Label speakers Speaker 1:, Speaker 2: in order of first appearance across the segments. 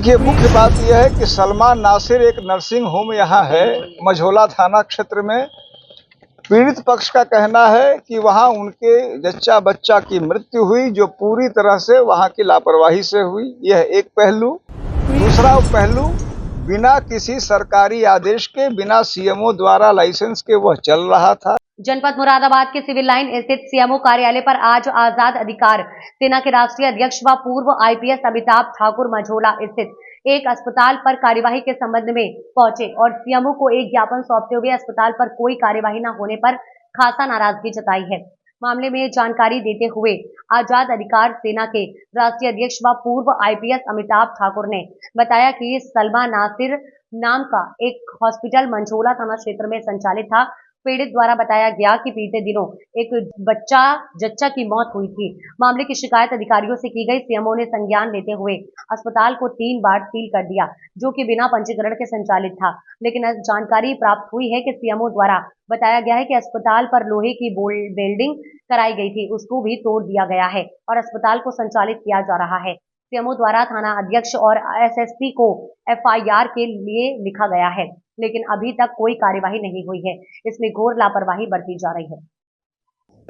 Speaker 1: देखिए, मुख्य बात यह है कि सलमान नासिर एक नर्सिंग होम यहाँ है मझौला थाना क्षेत्र में। पीड़ित पक्ष का कहना है कि वहाँ उनके जच्चा बच्चा की मृत्यु हुई, जो पूरी तरह से वहाँ की लापरवाही से हुई। यह एक पहलू। दूसरा पहलू, बिना किसी सरकारी आदेश के, बिना सीएमओ द्वारा लाइसेंस के वह चल रहा था।
Speaker 2: जनपद मुरादाबाद के सिविल लाइन स्थित सीएमओ कार्यालय पर आज आजाद अधिकार सेना के राष्ट्रीय अध्यक्ष व पूर्व आईपीएस अमिताभ ठाकुर मझौला स्थित एक अस्पताल पर कार्यवाही के संबंध में पहुंचे और सीएमओ को एक ज्ञापन सौंपते हुए अस्पताल पर कोई कार्यवाही न होने पर खासा नाराजगी जताई है। मामले में जानकारी देते हुए आजाद अधिकार सेना के राष्ट्रीय अध्यक्ष व पूर्व आईपीएस अमिताभ ठाकुर ने बताया कि सलमान नासिर नाम का एक हॉस्पिटल मंझौला थाना क्षेत्र में संचालित था। पीड़ित द्वारा बताया गया कि बीते दिनों एक जच्चा की मौत हुई थी। मामले की शिकायत अधिकारियों से की गई। सीएमओ ने संज्ञान लेते हुए अस्पताल को 3 बार सील कर दिया, जो कि बिना पंजीकरण के संचालित था। लेकिन जानकारी प्राप्त हुई है कि सीएमओ द्वारा बताया गया है कि अस्पताल पर लोहे की वेल्डिंग कराई गई थी, उसको भी तोड़ दिया गया है और अस्पताल को संचालित किया जा रहा है। सीएमओ द्वारा थाना अध्यक्ष और एसएसपी को एफआईआर के लिए लिखा गया है, लेकिन अभी तक कोई कार्यवाही नहीं हुई है। इसमें घोर लापरवाही बरती जा रही है।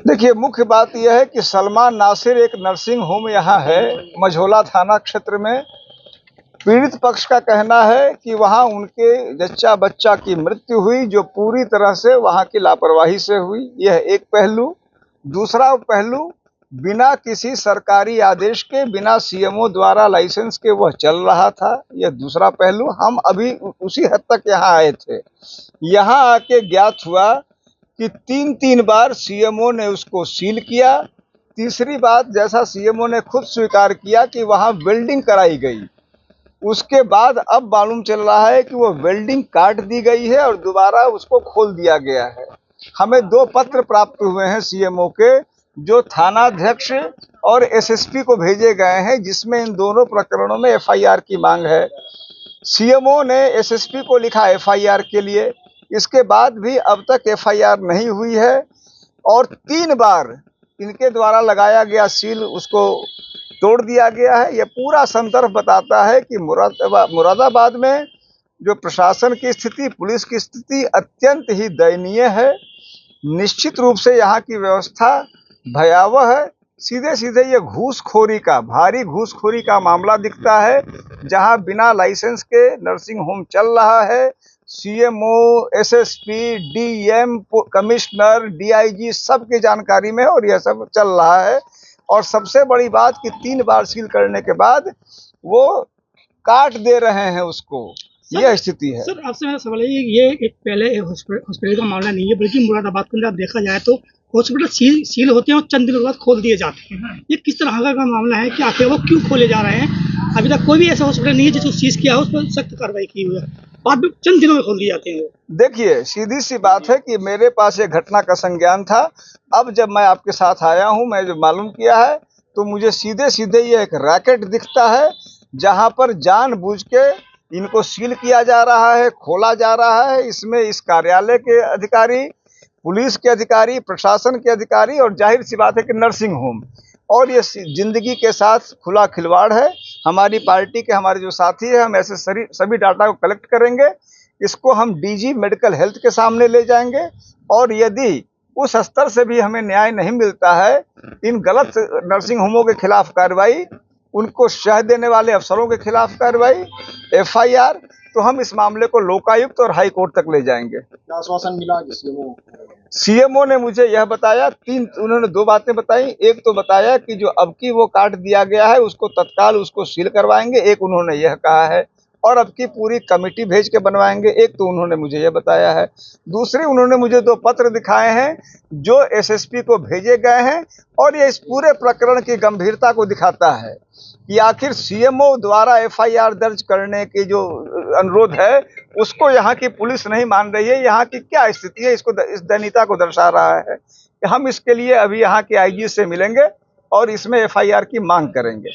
Speaker 1: देखिए, मुख्य बात यह है कि सलमान नासिर एक नर्सिंग होम यहाँ है मझौला थाना क्षेत्र में। पीड़ित पक्ष का कहना है कि वहाँ उनके जच्चा बच्चा की मृत्यु हुई, जो पूरी तरह से वहाँ की लापरवाही से हुई। यह एक पहलू। दूसरा पहलू, बिना किसी सरकारी आदेश के, बिना सीएमओ द्वारा लाइसेंस के वह चल रहा था। यह दूसरा पहलू। हम अभी उसी हद तक यहाँ आए थे। यहाँ आके ज्ञात हुआ कि 3 बार सीएमओ ने उसको सील किया। तीसरी बात, जैसा सीएमओ ने खुद स्वीकार किया कि वहाँ वेल्डिंग कराई गई, उसके बाद अब मालूम चल रहा है कि वो वेल्डिंग काट दी गई है और दोबारा उसको खोल दिया गया है। हमें 2 पत्र प्राप्त हुए हैं सीएमओ के, जो थानाध्यक्ष और एसएसपी को भेजे गए हैं, जिसमें इन दोनों प्रकरणों में एफआईआर की मांग है। सीएमओ ने एसएसपी को लिखा एफआईआर के लिए, इसके बाद भी अब तक एफआईआर नहीं हुई है और 3 बार इनके द्वारा लगाया गया सील उसको तोड़ दिया गया है। यह पूरा संदर्भ बताता है कि मुरादाबाद में जो प्रशासन की स्थिति, पुलिस की स्थिति अत्यंत ही दयनीय है। निश्चित रूप से यहाँ की व्यवस्था भयावह है। सीधे सीधे ये भारी घूसखोरी का मामला दिखता है, जहाँ बिना लाइसेंस के नर्सिंग होम चल रहा है। CMO, SSP, DM, commissioner, DIG सबकी जानकारी में और यह सब चल रहा है। और सबसे बड़ी बात कि 3 बार सील करने के बाद वो काट दे रहे हैं उसको। यह स्थिति है।
Speaker 3: सर, आपसे मेरा सवाल है, ये एक पहले हॉस्पिटल का मामला नहीं है, बल्कि मुरादाबाद के अंदर देखा जाए तो हॉस्पिटल सील होते हैं और चंद दिनों के बाद खोल दिए जाते हैं। ये किस तरह का मामला है कि आखिर वो क्यों खोले जा रहे हैं? अभी तक कोई भी ऐसा हॉस्पिटल नहीं है जिसको सीज किया हो, उस पर सख्त कार्रवाई की हुई है, बाद में चंद दिनों में खोल दिए जाते हैं वो।
Speaker 1: देखिए, सीधी सी बात है कि मेरे पास ये घटना का संज्ञान था। अब जब मैं आपके साथ आया हूँ, मैं जो मालूम किया है, तो मुझे सीधे सीधे ये एक रैकेट दिखता है, जहाँ पर जानबूझ के इनको सील किया जा रहा है, खोला जा रहा है। इसमें इस कार्यालय के अधिकारी, पुलिस के अधिकारी, प्रशासन के अधिकारी और जाहिर सी बात है कि नर्सिंग होम, और ये जिंदगी के साथ खुला खिलवाड़ है। हमारी पार्टी के हमारे जो साथी हैं, हम ऐसे सभी डाटा को कलेक्ट करेंगे, इसको हम डीजी मेडिकल हेल्थ के सामने ले जाएंगे और यदि उस स्तर से भी हमें न्याय नहीं मिलता है, इन गलत नर्सिंग होमों के खिलाफ कार्रवाई, उनको शह देने वाले अफसरों के खिलाफ कार्रवाई, एफआईआर, तो हम इस मामले को लोकायुक्त और हाई कोर्ट तक ले जाएंगे।
Speaker 4: क्या आश्वासन मिला
Speaker 1: सीएमओ ने मुझे यह बताया, उन्होंने 2 बातें बताई। एक तो बताया कि जो अब की वो काट दिया गया है उसको तत्काल उसको सील करवाएंगे, एक उन्होंने यह कहा है, और अब की पूरी कमेटी भेज के बनवाएंगे, एक तो उन्होंने मुझे यह बताया है। दूसरे, उन्होंने मुझे 2 पत्र दिखाए हैं जो एसएसपी को भेजे गए हैं, और ये इस पूरे प्रकरण की गंभीरता को दिखाता है कि आखिर सीएमओ द्वारा एफआईआर दर्ज करने की जो अनुरोध है उसको यहाँ की पुलिस नहीं मान रही है। यहाँ की क्या स्थिति है, इस दयनीयता को दर्शा रहा है। हम इसके लिए अभी यहाँ के आईजी से मिलेंगे और इसमें एफआईआर की मांग करेंगे।